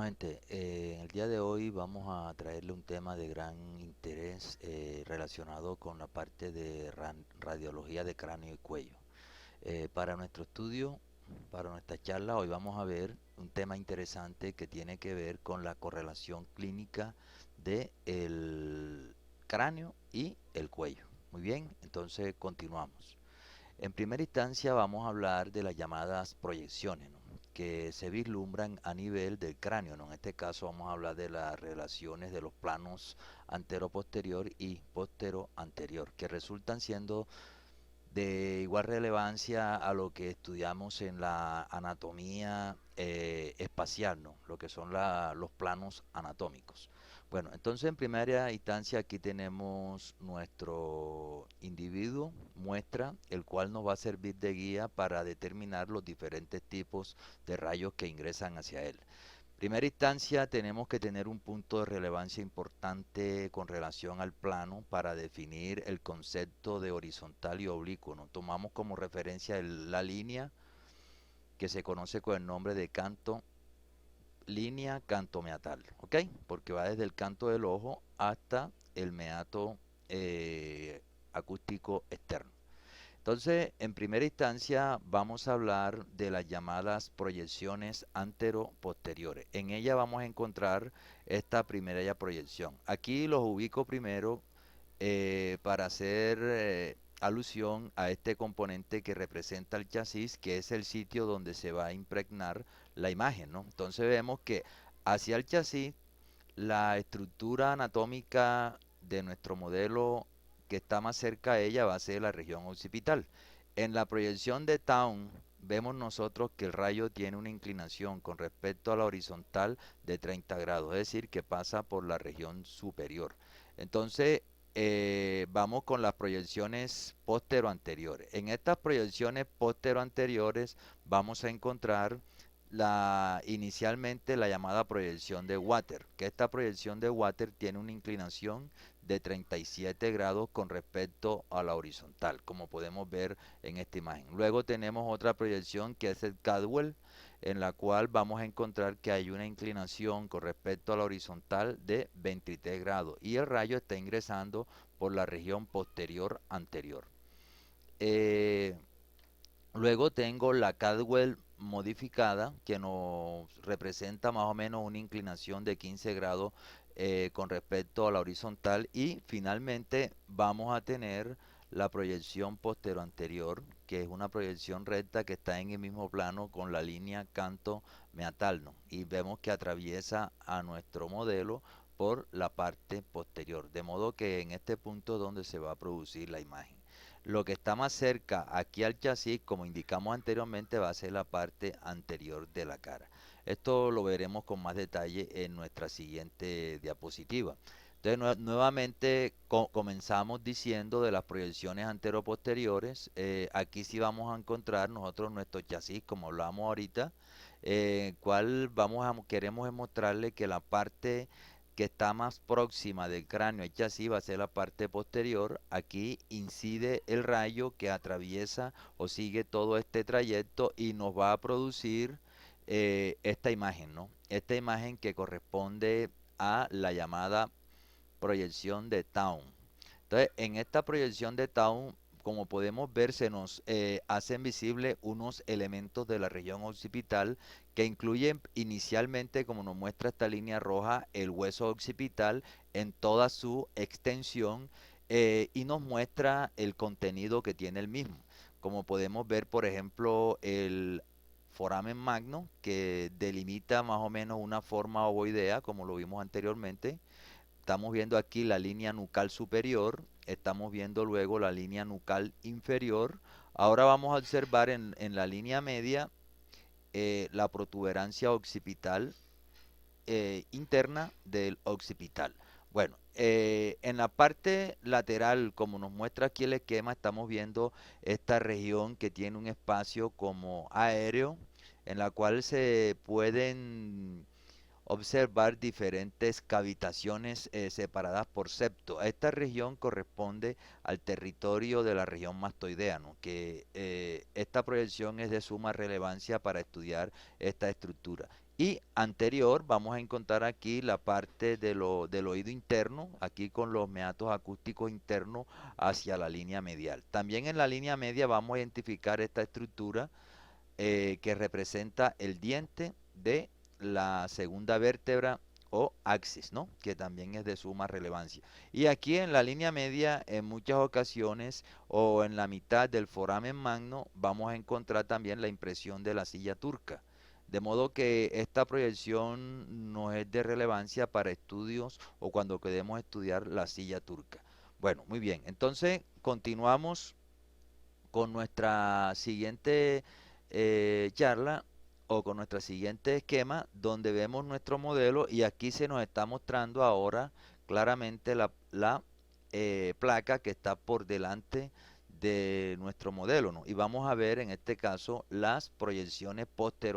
Efectivamente, en el día de hoy vamos a traerle un tema de gran interés relacionado con la parte de radiología de cráneo y cuello. Para nuestro estudio, para nuestra charla, hoy vamos a ver un tema interesante que tiene que ver con la correlación clínica de el cráneo y el cuello. Muy bien, entonces continuamos. En primera instancia vamos a hablar de las llamadas proyecciones, ¿no?, que se vislumbran a nivel del cráneo, ¿no? En este caso vamos a hablar de las relaciones de los planos antero-posterior y postero-anterior, que resultan siendo de igual relevancia a lo que estudiamos en la anatomía espacial, ¿no? Lo que son los planos anatómicos. Bueno, entonces en primera instancia aquí tenemos nuestro individuo, muestra, el cual nos va a servir de guía para determinar los diferentes tipos de rayos que ingresan hacia él. Primera instancia, tenemos que tener un punto de relevancia importante con relación al plano para definir el concepto de horizontal y oblicuo, ¿no? Tomamos como referencia la línea que se conoce con el nombre de línea canto meatal, ¿ok? Porque va desde el canto del ojo hasta el meato eh, acústico externo. Entonces, en primera instancia, vamos a hablar de las llamadas proyecciones antero-posteriores. En ella vamos a encontrar esta primera ya proyección. Aquí los ubico primero para hacer alusión a este componente que representa el chasis, que es el sitio donde se va a impregnar la imagen, ¿no? Entonces vemos que hacia el chasis la estructura anatómica de nuestro modelo que está más cerca a ella va a ser la región occipital. En la proyección de Town vemos nosotros que el rayo tiene una inclinación con respecto a la horizontal de 30 grados, es decir, que pasa por la región superior. Entonces, vamos con las proyecciones postero-anteriores. En estas proyecciones postero-anteriores vamos a encontrar inicialmente la llamada proyección de Water, que esta proyección de Water tiene una inclinación de 37 grados con respecto a la horizontal, como podemos ver en esta imagen. Luego tenemos otra proyección que es el Cadwell, en la cual vamos a encontrar que hay una inclinación con respecto a la horizontal de 23 grados y el rayo está ingresando por la región posterior anterior. Eh, Luego tengo la Cadwell modificada que nos representa más o menos una inclinación de 15 grados con respecto a la horizontal, y finalmente vamos a tener la proyección postero anterior, que es una proyección recta que está en el mismo plano con la línea canto meatal, ¿no? Y vemos que atraviesa a nuestro modelo por la parte posterior, de modo que en este punto es donde se va a producir la imagen. Lo que está más cerca aquí al chasis, como indicamos anteriormente, va a ser la parte anterior de la cara. Esto lo veremos con más detalle en nuestra siguiente diapositiva. Entonces, nuevamente comenzamos diciendo de las proyecciones anteroposteriores. Aquí sí vamos a encontrar nosotros nuestro chasis, como hablamos ahorita, cual queremos mostrarle que la parte que está más próxima del cráneo, hecha así, va a ser la parte posterior. Aquí incide el rayo que atraviesa o sigue todo este trayecto y nos va a producir esta imagen, ¿no? Esta imagen que corresponde a la llamada proyección de Town. Entonces, en esta proyección de Town, como podemos ver, se nos hacen visibles unos elementos de la región occipital que incluyen inicialmente, como nos muestra esta línea roja, el hueso occipital en toda su extensión, y nos muestra el contenido que tiene el mismo. Como podemos ver, por ejemplo, el foramen magno, que delimita más o menos una forma ovoidea, como lo vimos anteriormente. Estamos viendo aquí la línea nucal superior, estamos viendo luego la línea nucal inferior. Ahora vamos a observar en la línea media la protuberancia occipital interna del occipital. Bueno, en la parte lateral, como nos muestra aquí el esquema, estamos viendo esta región que tiene un espacio como aéreo, en la cual se pueden observar diferentes cavitaciones separadas por septo. Esta región corresponde al territorio de la región mastoidea, ¿no?, que esta proyección es de suma relevancia para estudiar esta estructura. Y anterior vamos a encontrar aquí la parte del oído interno, aquí con los meatos acústicos internos hacia la línea medial. También en la línea media vamos a identificar esta estructura que representa el diente de la segunda vértebra o axis, ¿no? Que también es de suma relevancia. Y aquí en la línea media, en muchas ocasiones, o en la mitad del foramen magno, vamos a encontrar también la impresión de la silla turca. De modo que esta proyección no es de relevancia para estudios o cuando queremos estudiar la silla turca. Bueno, muy bien. Entonces, continuamos con nuestra siguiente charla o con nuestro siguiente esquema donde vemos nuestro modelo y aquí se nos está mostrando ahora claramente la placa que está por delante de nuestro modelo, ¿no? Y vamos a ver en este caso las proyecciones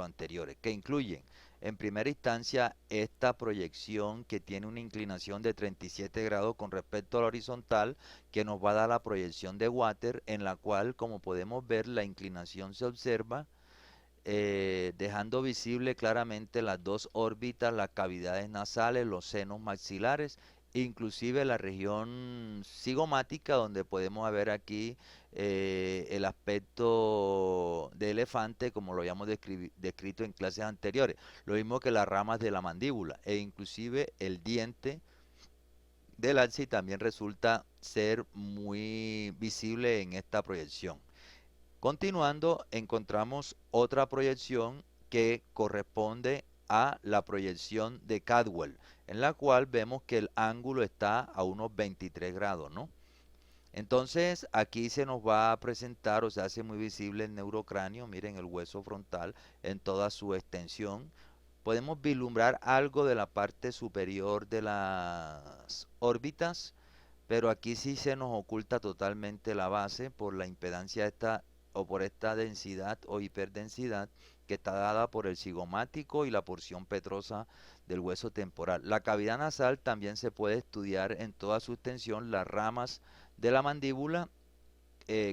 anteriores que incluyen en primera instancia esta proyección que tiene una inclinación de 37 grados con respecto a la horizontal que nos va a dar la proyección de Water, en la cual, como podemos ver, la inclinación se observa, dejando visible claramente las dos órbitas, las cavidades nasales, los senos maxilares, inclusive la región cigomática, donde podemos ver aquí el aspecto de elefante, como lo habíamos descrito en clases anteriores. Lo mismo que las ramas de la mandíbula e inclusive el diente del alce también resulta ser muy visible en esta proyección. Continuando, encontramos otra proyección que corresponde a la proyección de Cadwell, en la cual vemos que el ángulo está a unos 23 grados, ¿no? Entonces, aquí se nos va a presentar o se hace muy visible el neurocráneo, miren el hueso frontal en toda su extensión. Podemos vislumbrar algo de la parte superior de las órbitas, pero aquí sí se nos oculta totalmente la base por la impedancia esta o por esta densidad o hiperdensidad que está dada por el cigomático y la porción petrosa del hueso temporal. La cavidad nasal también se puede estudiar en toda su extensión, las ramas de la mandíbula,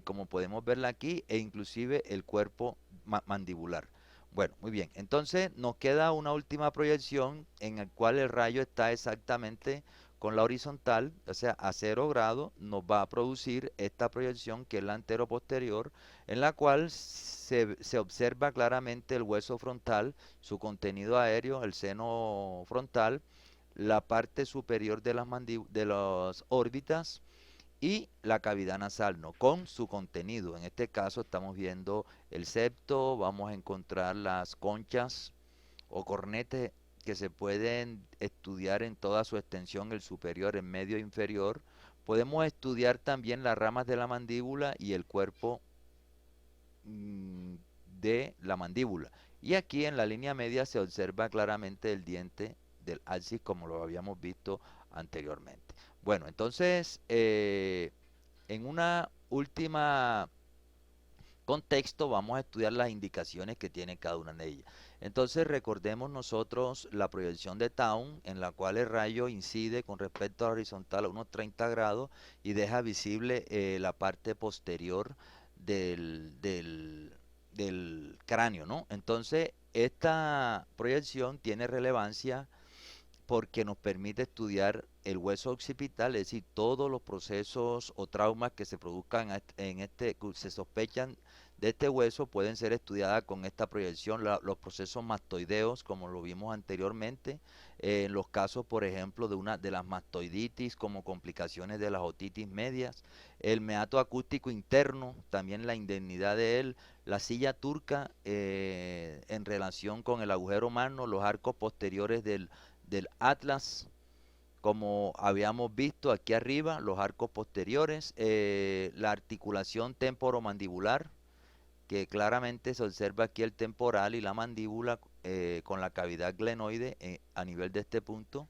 como podemos verla aquí, e inclusive el cuerpo mandibular. Bueno, muy bien. Entonces nos queda una última proyección en la cual el rayo está exactamente con la horizontal, o sea, a 0 grados, nos va a producir esta proyección que es la anteroposterior, en la cual se observa claramente el hueso frontal, su contenido aéreo, el seno frontal, la parte superior de de las órbitas, y la cavidad nasal, ¿no? Con su contenido. En este caso estamos viendo el septo, vamos a encontrar las conchas o cornetes que se pueden estudiar en toda su extensión, el superior, el medio e inferior. Podemos estudiar también las ramas de la mandíbula y el cuerpo mm, de la mandíbula. Y aquí en la línea media se observa claramente el diente del alcis como lo habíamos visto anteriormente. Bueno, entonces en una última contexto vamos a estudiar las indicaciones que tiene cada una de ellas. Entonces recordemos nosotros la proyección de Town en la cual el rayo incide con respecto a la horizontal a unos 30 grados y deja visible la parte posterior del cráneo, ¿no? Entonces esta proyección tiene relevancia porque nos permite estudiar el hueso occipital, es decir, todos los procesos o traumas que se produzcan en este, que se sospechan de este hueso pueden ser estudiadas con esta proyección, los procesos mastoideos, como lo vimos anteriormente, en los casos, por ejemplo, de una de las mastoiditis como complicaciones de las otitis medias, el meato acústico interno, también la indemnidad de él, la silla turca en relación con el agujero magno, los arcos posteriores del atlas, como habíamos visto aquí arriba, los arcos posteriores, la articulación temporomandibular, que claramente se observa aquí el temporal y la mandíbula con la cavidad glenoide a nivel de este punto.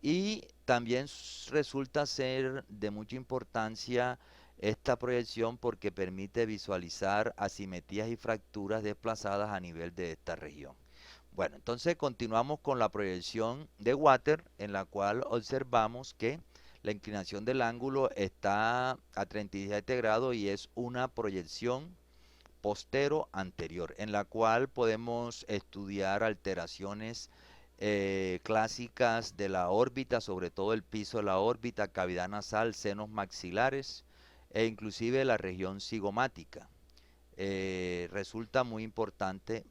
Y también resulta ser de mucha importancia esta proyección porque permite visualizar asimetrías y fracturas desplazadas a nivel de esta región. Bueno, entonces continuamos con la proyección de Water, en la cual observamos que la inclinación del ángulo está a 37 grados y es una proyección postero anterior, en la cual podemos estudiar alteraciones clásicas de la órbita, sobre todo el piso de la órbita, cavidad nasal, senos maxilares e inclusive la región cigomática. Resulta muy importante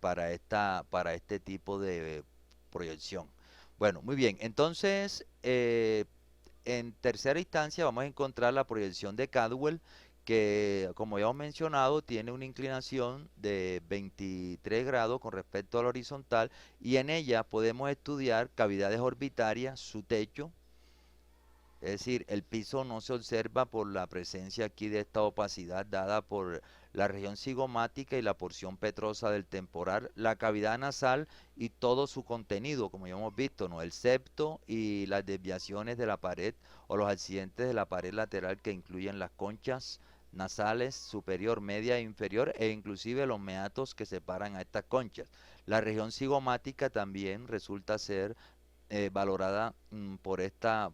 para este tipo de proyección. Bueno, muy bien. Entonces, en tercera instancia vamos a encontrar la proyección de Caldwell, que como ya hemos mencionado, tiene una inclinación de 23 grados con respecto a la horizontal y en ella podemos estudiar cavidades orbitarias, su techo, es decir, el piso no se observa por la presencia aquí de esta opacidad dada por la región cigomática y la porción petrosa del temporal, la cavidad nasal y todo su contenido, como ya hemos visto, ¿no? El septo y las desviaciones de la pared o los accidentes de la pared lateral que incluyen las conchas nasales superior, media e inferior e inclusive los meatos que separan a estas conchas. La región cigomática también resulta ser valorada por esta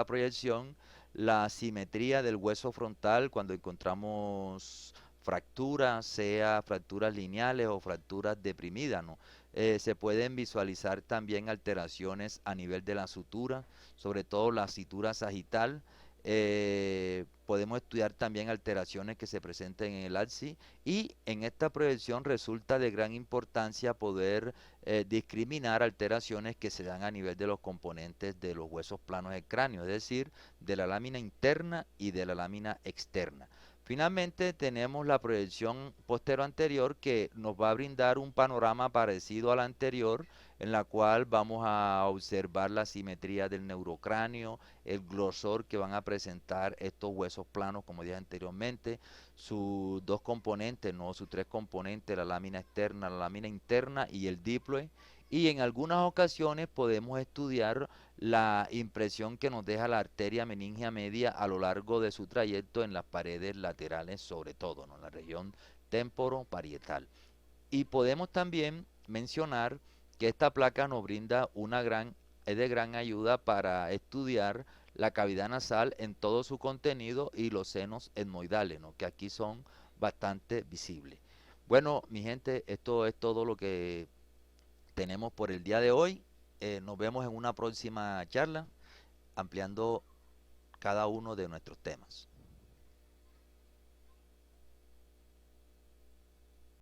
proyección, la simetría del hueso frontal cuando encontramos fracturas, sea fracturas lineales o fracturas deprimidas, ¿no? Se pueden visualizar también alteraciones a nivel de la sutura, sobre todo la sutura sagital. Podemos estudiar también alteraciones que se presenten en el axis y en esta proyección resulta de gran importancia poder discriminar alteraciones que se dan a nivel de los componentes de los huesos planos del cráneo, es decir, de la lámina interna y de la lámina externa. Finalmente tenemos la proyección postero anterior que nos va a brindar un panorama parecido al anterior, en la cual vamos a observar la simetría del neurocráneo, el grosor que van a presentar estos huesos planos, como dije anteriormente, sus dos componentes, no sus tres componentes, la lámina externa, la lámina interna y el diploe. Y en algunas ocasiones podemos estudiar la impresión que nos deja la arteria meningia media a lo largo de su trayecto en las paredes laterales, sobre todo, ¿no? En la región temporoparietal. Y podemos también mencionar que esta placa nos brinda es de gran ayuda para estudiar la cavidad nasal en todo su contenido y los senos etmoidales, ¿no? Que aquí son bastante visibles. Bueno, mi gente, esto es todo lo que tenemos por el día de hoy. Nos vemos en una próxima charla ampliando cada uno de nuestros temas.